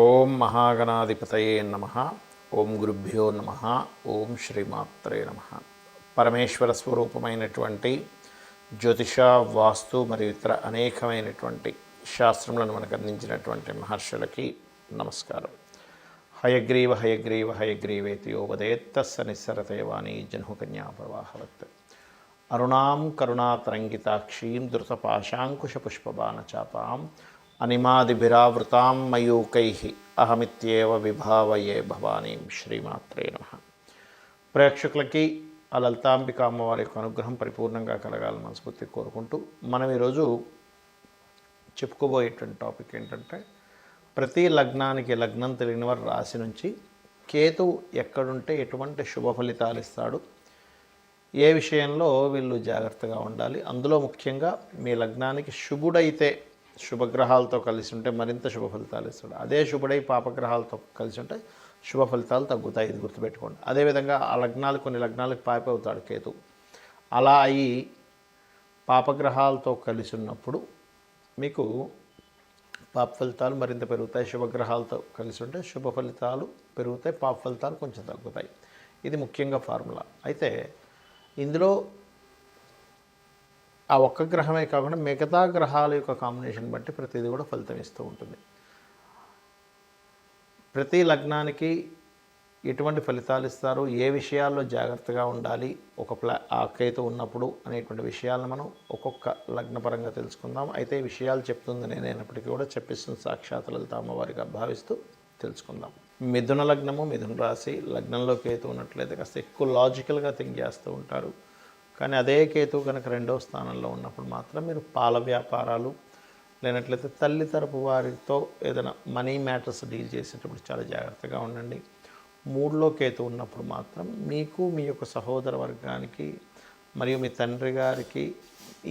ఓం మహాగణాధిపతయే నమః. ఓం గురుభ్యో నమః. ఓం శ్రీమాత్రే నమః. పరమేశ్వర స్వరూపమైనటువంటి జ్యోతిష, వాస్తు మరియు ఇతర అనేకమైనటువంటి శాస్త్రములను మనకు అందించినటువంటి మహర్షులకి నమస్కారం. హయగ్రీవ హయగ్రీవ హయగ్రీవేతి యో వదేత్తస్స నిస్సరతే వాణీ జహ్నుకన్యా ప్రవాహవత్. అరుణాం కరుణాతరంగితాక్షీం ధృతపాశాంకుశపుష్పబాణచాపాం అనిమాదిభిరావృతాం మయూకైః అహమిత్యేవ విభావయే భవానీం. శ్రీమాత్రే నమః. ప్రేక్షకులకి ఆ లలితాంబిక అమ్మవారి యొక్క అనుగ్రహం పరిపూర్ణంగా కలగాలని మనస్ఫూర్తి కోరుకుంటూ మనం ఈరోజు చెప్పుకోబోయేటువంటి టాపిక్ ఏంటంటే, ప్రతి లగ్నానికి లగ్నం తెలియని వారి రాశి నుంచి కేతువు ఎక్కడుంటే ఎటువంటి శుభ ఫలితాలు ఇస్తాడు, ఏ విషయంలో వీళ్ళు జాగ్రత్తగా ఉండాలి, అందులో ముఖ్యంగా మీ లగ్నానికి శుభుడైతే శుభగ్రహాలతో కలిసి ఉంటే మరింత శుభ ఫలితాలు ఇస్తాడు, అదే శుభుడై పాపగ్రహాలతో కలిసి ఉంటే శుభ ఫలితాలు తగ్గుతాయి. ఇది గుర్తుపెట్టుకోండి. అదేవిధంగా ఆ లగ్నాలు కొన్ని లగ్నాలకు పాపి అవుతాడు కేతు. అలా అయి పాపగ్రహాలతో కలిసి ఉన్నప్పుడు మీకు పాప ఫలితాలు మరింత పెరుగుతాయి. శుభగ్రహాలతో కలిసి ఉంటే శుభ ఫలితాలు పెరుగుతాయి, పాప ఫలితాలు కొంచెం తగ్గుతాయి. ఇది ముఖ్యంగా ఫార్ములా. అయితే ఇందులో ఆ ఒక్క గ్రహమే కాకుండా మిగతా గ్రహాల యొక్క కాంబినేషన్ బట్టి ప్రతిదీ కూడా ఫలితం ఇస్తూ ఉంటుంది. ప్రతి లగ్నానికి ఎటువంటి ఫలితాలు ఇస్తారు, ఏ విషయాల్లో జాగ్రత్తగా ఉండాలి ఆ కేతు ఉన్నప్పుడు అనేటువంటి విషయాలను మనం ఒక్కొక్క లగ్నపరంగా తెలుసుకుందాం. అయితే ఈ విషయాలు చెప్తుంది నేనైనప్పటికీ కూడా చెప్పిస్తుంది సాక్షాత్ లలిత అమ్మవారిగా భావిస్తూ తెలుసుకుందాం. మిథున లగ్నము, మిథున రాశి, లగ్నంలో కేతు ఉన్నట్లయితే కాస్త ఎక్కువ లాజికల్గా థింక్ చేస్తూ ఉంటారు. కానీ అదే కేతు కనుక రెండవ స్థానంలో ఉన్నప్పుడు మాత్రం మీరు పాల వ్యాపారాలు లేనట్లయితే తల్లి తరపు వారితో ఏదైనా మనీ మ్యాటర్స్ డీల్ చేసేటప్పుడు చాలా జాగ్రత్తగా ఉండండి. మూడులో కేతు ఉన్నప్పుడు మాత్రం మీకు మీ యొక్క సహోదర వర్గానికి మరియు మీ తండ్రి గారికి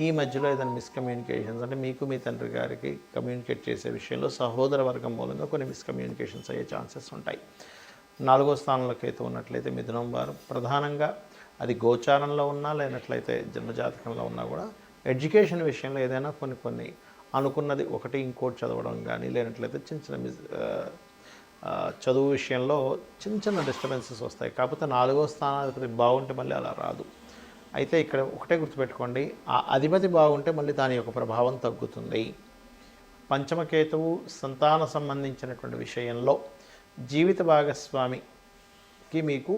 ఈ మధ్యలో ఏదైనా మిస్కమ్యూనికేషన్స్, అంటే మీకు మీ తండ్రి గారికి కమ్యూనికేట్ చేసే విషయంలో సహోదర వర్గం మూలంగా కొన్ని మిస్కమ్యూనికేషన్స్ అయ్యే ఛాన్సెస్ ఉంటాయి. నాలుగో స్థానంలో కేతు ఉన్నట్లయితే మిథునం వారు ప్రధానంగా అది గోచారంలో ఉన్నా లేనట్లయితే జన్మజాతకంలో ఉన్నా కూడా ఎడ్యుకేషన్ విషయంలో ఏదైనా కొన్ని అనుకున్నది ఒకటి ఇంకోటి చదవడం కానీ, లేనట్లయితే చిన్న చదువు విషయంలో చిన్న డిస్టర్బెన్సెస్ వస్తాయి. కాకపోతే నాలుగో స్థానాధిపతి బాగుంటే మళ్ళీ అలా రాదు. అయితే ఇక్కడ ఒకటే గుర్తుపెట్టుకోండి, ఆ అధిపతి బాగుంటే మళ్ళీ దాని యొక్క ప్రభావం తగ్గుతుంది. పంచమకేతువు సంతాన సంబంధించినటువంటి విషయంలో జీవిత భాగస్వామికి మీకు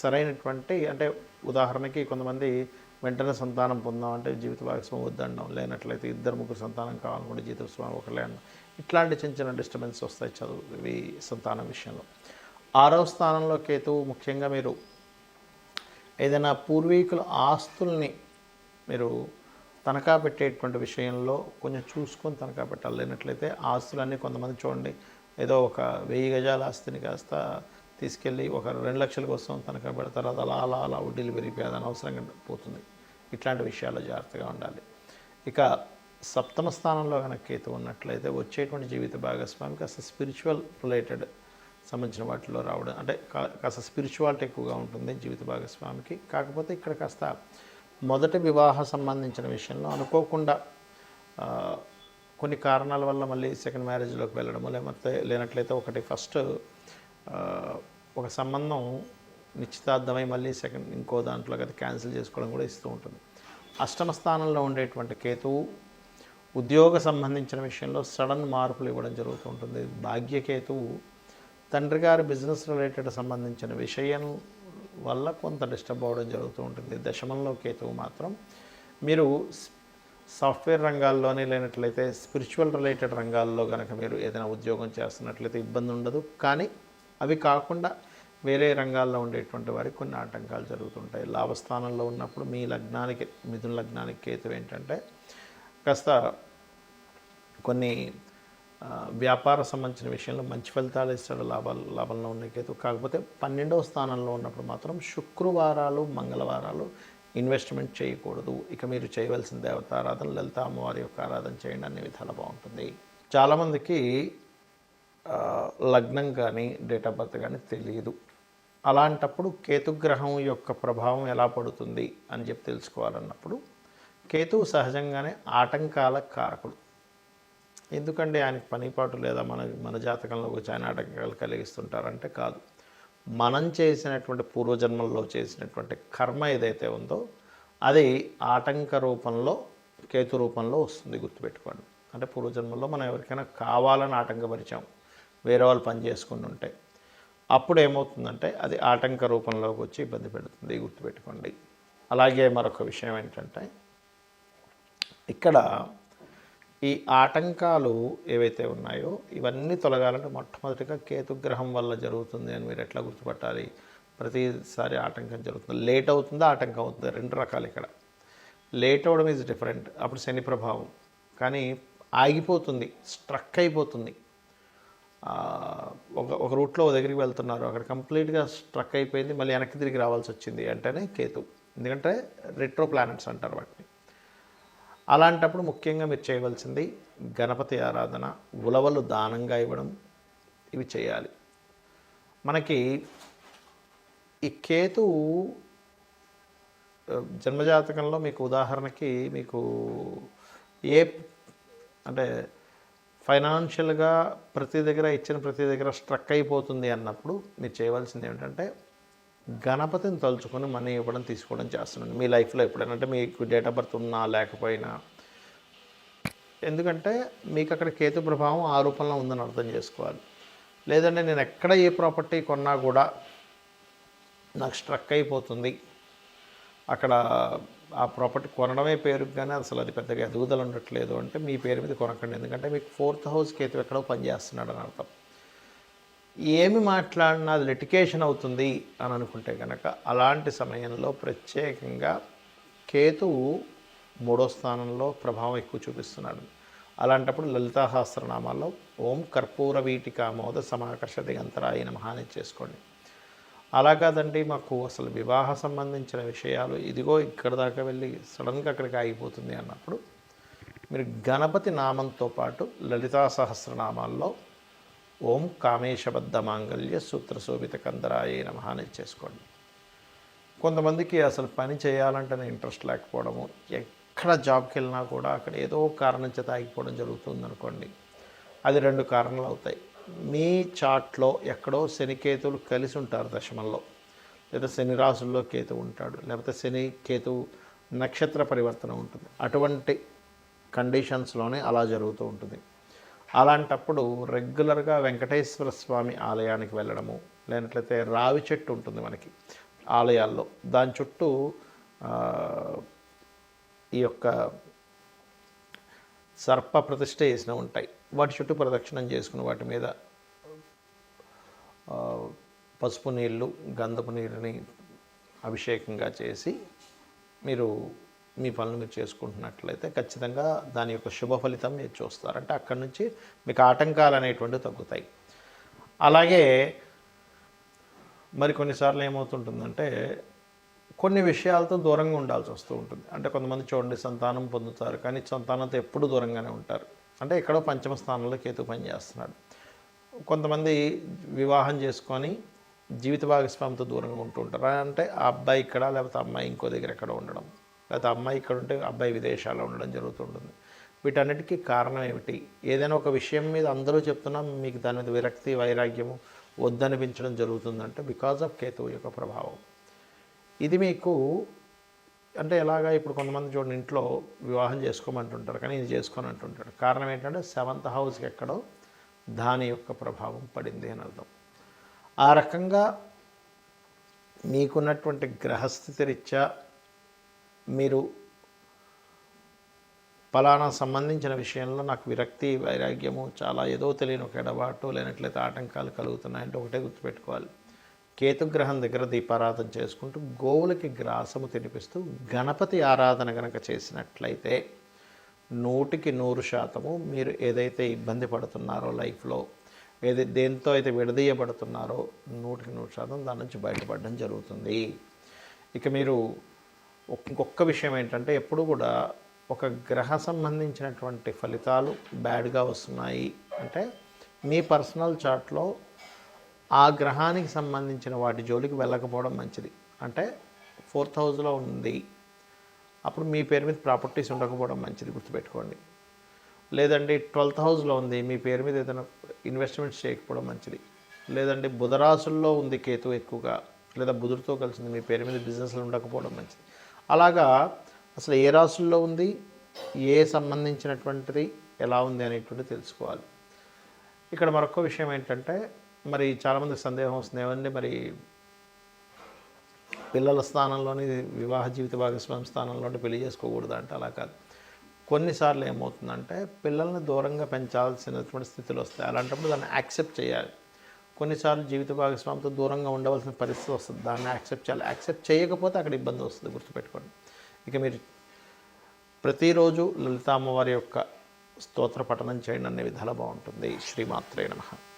సరైనటువంటి, అంటే ఉదాహరణకి కొంతమంది వెంటనే సంతానం పొందామంటే జీవిత భాగస్వామి వద్దనడం, లేనట్లయితే ఇద్దరు ముగ్గురు సంతానం కావాలనుకుంటే జీవిత భాగస్వామి ఒకళ్ళే అనడం, ఇట్లాంటి చిన్న డిస్టర్బెన్స్ వస్తాయి చదువు సంతానం విషయంలో. ఆరవ స్థానంలో కేతువు ముఖ్యంగా మీరు ఏదైనా పూర్వీకుల ఆస్తుల్ని మీరు తనఖా పెట్టేటువంటి విషయంలో కొంచెం చూసుకొని తనఖా పెట్టాలి. లేనట్లయితే ఆస్తులన్నీ కొంతమంది చూడండి, ఏదో ఒక 1000 గజాల ఆస్తిని కాస్త తీసుకెళ్ళి ఒక 2 లక్షల కోసం తనఖా పెడతారు. అది అలా వడ్డీలు పెరిగిపోయి అది అనవసరంగా పోతుంది. ఇట్లాంటి విషయాల్లో జాగ్రత్తగా ఉండాలి. ఇక సప్తమ స్థానంలో కనుక కేతు ఉన్నట్లయితే వచ్చేటువంటి జీవిత భాగస్వామి కాస్త స్పిరిచువల్ రిలేటెడ్ సంబంధించిన వాటిలో రావడం, అంటే కాస్త స్పిరిచువాలిటీ ఎక్కువగా ఉంటుంది జీవిత భాగస్వామికి. కాకపోతే ఇక్కడ కాస్త మొదటి వివాహ సంబంధించిన విషయంలో అనుకోకుండా కొన్ని కారణాల వల్ల మళ్ళీ సెకండ్ మ్యారేజ్లోకి వెళ్ళడము, లేనట్లయితే ఒకటి ఫస్ట్ ఒక సంబంధం నిశ్చితార్థమై మళ్ళీ సెకండ్ ఇంకో దాంట్లో అది క్యాన్సిల్ చేసుకోవడం కూడా ఇస్తూ ఉంటుంది. అష్టమ స్థానంలో ఉండేటువంటి కేతువు ఉద్యోగ సంబంధించిన విషయంలో సడన్ మార్పులు ఇవ్వడం జరుగుతూ ఉంటుంది. భాగ్యకేతువు తండ్రి గారి బిజినెస్ రిలేటెడ్ సంబంధించిన విషయం వల్ల కొంత డిస్టర్బ్ అవ్వడం జరుగుతూ ఉంటుంది. దశమంలో కేతువు మాత్రం మీరు సాఫ్ట్వేర్ రంగాల్లోనే లేనట్లయితే స్పిరిచువల్ రిలేటెడ్ రంగాల్లో కనుక మీరు ఏదైనా ఉద్యోగం చేస్తున్నట్లయితే ఇబ్బంది ఉండదు. కానీ అవి కాకుండా వేరే రంగాల్లో ఉండేటువంటి వారికి కొన్ని ఆటంకాలు జరుగుతుంటాయి. లాభస్థానంలో ఉన్నప్పుడు మీ లగ్నానికి, మిథున లగ్నానికి కేతు ఏంటంటే కాస్త కొన్ని వ్యాపార సంబంధించిన విషయంలో మంచి ఫలితాలు ఇస్తాడు, లాభంలో ఉన్న కేతు. కాకపోతే 12వ స్థానంలో ఉన్నప్పుడు మాత్రం శుక్రవారాలు, మంగళవారాలు ఇన్వెస్ట్మెంట్ చేయకూడదు. ఇక మీరు చేయవలసిన దేవతారాధన లలిత అమ్మవారి యొక్క ఆరాధన చేయండి, అన్ని విధాలు బాగుంటుంది. చాలామందికి లగ్నం కానీ డేట్ ఆఫ్ బర్త్ కానీ తెలియదు. అలాంటప్పుడు కేతుగ్రహం యొక్క ప్రభావం ఎలా పడుతుంది అని చెప్పి తెలుసుకోవాలన్నప్పుడు కేతువు సహజంగానే ఆటంకాల కారకుడు. ఎందుకంటే ఆయనకి పనిపాటు లేదా మన మన జాతకంలో వచ్చి ఆయన ఆటంకాలు కలిగిస్తుంటారంటే కాదు. మనం చేసినటువంటి పూర్వజన్మల్లో చేసినటువంటి కర్మ ఏదైతే ఉందో అది ఆటంక రూపంలో కేతు రూపంలో వస్తుంది, గుర్తుపెట్టుకోండి. అంటే పూర్వజన్మల్లో మనం ఎవరికైనా కావాలని ఆటంకపరిచాం, వేరే వాళ్ళు పని చేసుకుని ఉంటే అప్పుడు ఏమవుతుందంటే అది ఆటంక రూపంలోకి వచ్చి ఇబ్బంది పెడుతుంది, గుర్తుపెట్టుకోండి. అలాగే మరొక విషయం ఏంటంటే ఇక్కడ ఈ ఆటంకాలు ఏవైతే ఉన్నాయో ఇవన్నీ తొలగాలంటే మొట్టమొదటిగా కేతుగ్రహం వల్ల జరుగుతుంది అని మీరు ఎట్లా గుర్తుపట్టాలి? ప్రతిసారి ఆటంకం జరుగుతుంది, లేట్ అవుతుందా ఆటంకం అవుతుందా, రెండు రకాలు. ఇక్కడ లేట్ అవ్వడం ఈజ్ డిఫరెంట్, అప్పుడు శని ప్రభావం. కానీ ఆగిపోతుంది, స్ట్రక్ అయిపోతుంది. ఒక రూట్లో దగ్గరికి వెళ్తున్నారు, అక్కడ కంప్లీట్గా స్ట్రక్ అయిపోయింది, మళ్ళీ వెనక్కి తిరిగి రావాల్సి వచ్చింది అంటేనే కేతు. ఎందుకంటే రెట్రో ప్లానెట్స్ అంటారు వాటిని. అలాంటప్పుడు ముఖ్యంగా మీరు చేయవలసింది గణపతి ఆరాధన, ఉలవలు దానంగా ఇవ్వడం, ఇవి చేయాలి. మనకి ఈ కేతు జన్మజాతకంలో మీకు ఉదాహరణకి మీకు ఏ అంటే ఫైనాన్షియల్గా ప్రతి దగ్గర ఇచ్చిన ప్రతి దగ్గర స్ట్రక్ అయిపోతుంది అన్నప్పుడు మీరు చేయవలసింది ఏమిటంటే గణపతిని తలుచుకొని మనీ ఇవ్వడం తీసుకోవడం చేస్తున్నాను మీ లైఫ్లో ఎప్పుడైనా. అంటే మీకు డేట్ ఆఫ్ బర్త్ ఉన్నా లేకపోయినా, ఎందుకంటే మీకు అక్కడ కేతు ప్రభావం ఆ రూపంలో ఉందని అర్థం చేసుకోవాలి. లేదంటే నేను ఎక్కడ ఏ ప్రాపర్టీ కొన్నా కూడా నాకు స్ట్రక్ అయిపోతుంది, అక్కడ ఆ ప్రాపర్టీ కొనడమే పేరుకు కానీ అసలు అది పెద్దగా ఎదుగుదల ఉండట్లేదు అంటే మీ పేరు మీద కొనకండి. ఎందుకంటే మీకు 4th హౌస్ కేతు ఎక్కడో పనిచేస్తున్నాడు అని అర్థం. ఏమి మాట్లాడినా అది లిటికేషన్ అవుతుంది అని అనుకుంటే కనుక అలాంటి సమయంలో ప్రత్యేకంగా కేతువు 3వ స్థానంలో ప్రభావం ఎక్కువ చూపిస్తున్నాడు. అలాంటప్పుడు లలితా సహస్రనామాల్లో ఓం కర్పూర వీటికామోద సమాకర్ష దిగంతరాయ నమః అని చేసుకోండి. అలా కాదండి మాకు అసలు వివాహ సంబంధించిన విషయాలు ఇదిగో ఇక్కడ దాకా వెళ్ళి సడన్గా అక్కడికి ఆగిపోతుంది అన్నప్పుడు మీరు గణపతి నామంతో పాటు లలితా సహస్రనామాల్లో ఓం కామేశబద్ధ మాంగళ్య సూత్రశోభిత కందరాయ నమః అని చేసుకోండి. కొంతమందికి అసలు పని చేయాలంటేనే ఇంట్రెస్ట్ లేకపోవడము, ఎక్కడ జాబ్కి వెళ్ళినా కూడా అక్కడ ఏదో కారణం చేత ఆగిపోవడం జరుగుతుంది అనుకోండి. అది 2 కారణాలు అవుతాయి. మీ చార్ట్లో ఎక్కడో శనికేతువులు కలిసి ఉంటారు దశమంలో, లేదా శని రాశుల్లో కేతు ఉంటాడు, లేకపోతే శని కేతు నక్షత్ర పరివర్తన ఉంటుంది. అటువంటి కండిషన్స్లోనే అలా జరుగుతూ ఉంటుంది. అలాంటప్పుడు రెగ్యులర్గా వెంకటేశ్వర స్వామి ఆలయానికి వెళ్ళడము, లేనట్లయితే రావి చెట్టు ఉంటుంది మనకి ఆలయాల్లో, దాని చుట్టూ ఈ యొక్క సర్ప ప్రతిష్ఠ చేసిన ఉంటాయి, వాటి చుట్టూ ప్రదక్షిణం చేసుకుని వాటి మీద పసుపు నీళ్ళు గంధపు నీరుని అభిషేకంగా చేసి మీరు మీ పనులు మీరు చేసుకుంటున్నట్లయితే ఖచ్చితంగా దాని యొక్క శుభ ఫలితం మీరు చూస్తారు. అంటే అక్కడి నుంచి మీకు ఆటంకాలు అనేటువంటివి తగ్గుతాయి. అలాగే మరి కొన్నిసార్లు ఏమవుతుంటుందంటే కొన్ని విషయాలతో దూరంగా ఉండాల్సి వస్తూ ఉంటుంది. అంటే కొంతమంది చూడండి సంతానం పొందుతారు కానీ సంతానంతో ఎప్పుడు దూరంగానే ఉంటారు. అంటే ఎక్కడో 5వ స్థానంలో కేతు పని చేస్తున్నాడు. కొంతమంది వివాహం చేసుకొని జీవిత భాగస్వామితో దూరంగా ఉంటూ ఉంటారు. అంటే ఆ అబ్బాయి ఇక్కడ, లేకపోతే అమ్మాయి ఇంకో దగ్గర ఎక్కడ ఉండడం, లేకపోతే అమ్మాయి ఇక్కడ ఉంటే అబ్బాయి విదేశాల్లో ఉండడం జరుగుతుంటుంది. వీటన్నిటికీ కారణం ఏమిటి? ఏదైనా ఒక విషయం మీద అందరూ చెప్తున్నా మీకు దాని మీద విరక్తి వైరాగ్యము వద్దనిపించడం జరుగుతుందంటే బికాజ్ ఆఫ్ కేతువు యొక్క ప్రభావం. ఇది మీకు అంటే ఎలాగా ఇప్పుడు కొంతమంది చూడండి ఇంట్లో వివాహం చేసుకోమంటుంటారు కానీ ఇది చేసుకొని అంటుంటాడు. కారణం ఏంటంటే 7th హౌస్కి ఎక్కడో దాని యొక్క ప్రభావం పడింది అని అర్థం. ఆ రకంగా మీకున్నటువంటి గ్రహస్థితి రీత్యా మీరు ఫలానా సంబంధించిన విషయంలో నాకు విరక్తి వైరాగ్యము చాలా ఏదో తెలియని ఒక ఎడబాటు లేనట్లయితే ఆటంకాలు కలుగుతున్నాయంటే ఒకటే గుర్తుపెట్టుకోవాలి. కేతుగ్రహం దగ్గర దీపారాధన చేసుకుంటూ గోవులకి గ్రాసము తినిపిస్తూ గణపతి ఆరాధన కనుక చేసినట్లయితే 100% మీరు ఏదైతే ఇబ్బంది పడుతున్నారో లైఫ్లో, దేంతో అయితే విడదీయబడుతున్నారో 100% దాని నుంచి బయటపడడం జరుగుతుంది. ఇక మీరు ఇంకొక విషయం ఏంటంటే ఎప్పుడు కూడా ఒక గ్రహ సంబంధించినటువంటి ఫలితాలు బ్యాడ్గా వస్తున్నాయి అంటే మీ పర్సనల్ చార్ట్లో ఆ గ్రహానికి సంబంధించిన వాటి జోలికి వెళ్ళకపోవడం మంచిది. అంటే 4th హౌస్లో ఉంది, అప్పుడు మీ పేరు మీద ప్రాపర్టీస్ ఉండకపోవడం మంచిది, గుర్తుపెట్టుకోండి. లేదంటే 12th హౌస్లో ఉంది, మీ పేరు మీద ఏదైనా ఇన్వెస్ట్మెంట్స్ చేయకపోవడం మంచిది. లేదంటే బుధరాశుల్లో ఉంది కేతు ఎక్కువగా, లేదా బుధుడితో కలిసింది, మీ పేరు మీద బిజినెస్లు ఉండకపోవడం మంచిది. అలాగా అసలు ఏ రాశుల్లో ఉంది, ఏ సంబంధించినటువంటిది ఎలా ఉంది అనేటువంటిది తెలుసుకోవాలి. ఇక్కడ మరొక విషయం ఏంటంటే, మరి చాలామందికి సందేహం వస్తుంది, ఏమండి మరి పిల్లల స్థానంలోని వివాహ జీవిత భాగస్వామి స్థానంలోని పెళ్లి చేసుకోకూడదు అంటే అలా కాదు. కొన్నిసార్లు ఏమవుతుందంటే పిల్లల్ని దూరంగా పెంచాల్సినటువంటి స్థితులు వస్తాయి. అలాంటప్పుడు దాన్ని యాక్సెప్ట్ చేయాలి. కొన్నిసార్లు జీవిత భాగస్వామితో దూరంగా ఉండవలసిన పరిస్థితి వస్తుంది, దాన్ని యాక్సెప్ట్ చేయాలి. యాక్సెప్ట్ చేయకపోతే అక్కడ ఇబ్బంది వస్తుంది, గుర్తుపెట్టుకోండి. ఇక మీరు ప్రతిరోజు లలిత అమ్మవారి యొక్క స్తోత్ర పఠనం చేయండి, అనే విధాలు బాగుంటుంది. శ్రీమాత్రే నమః.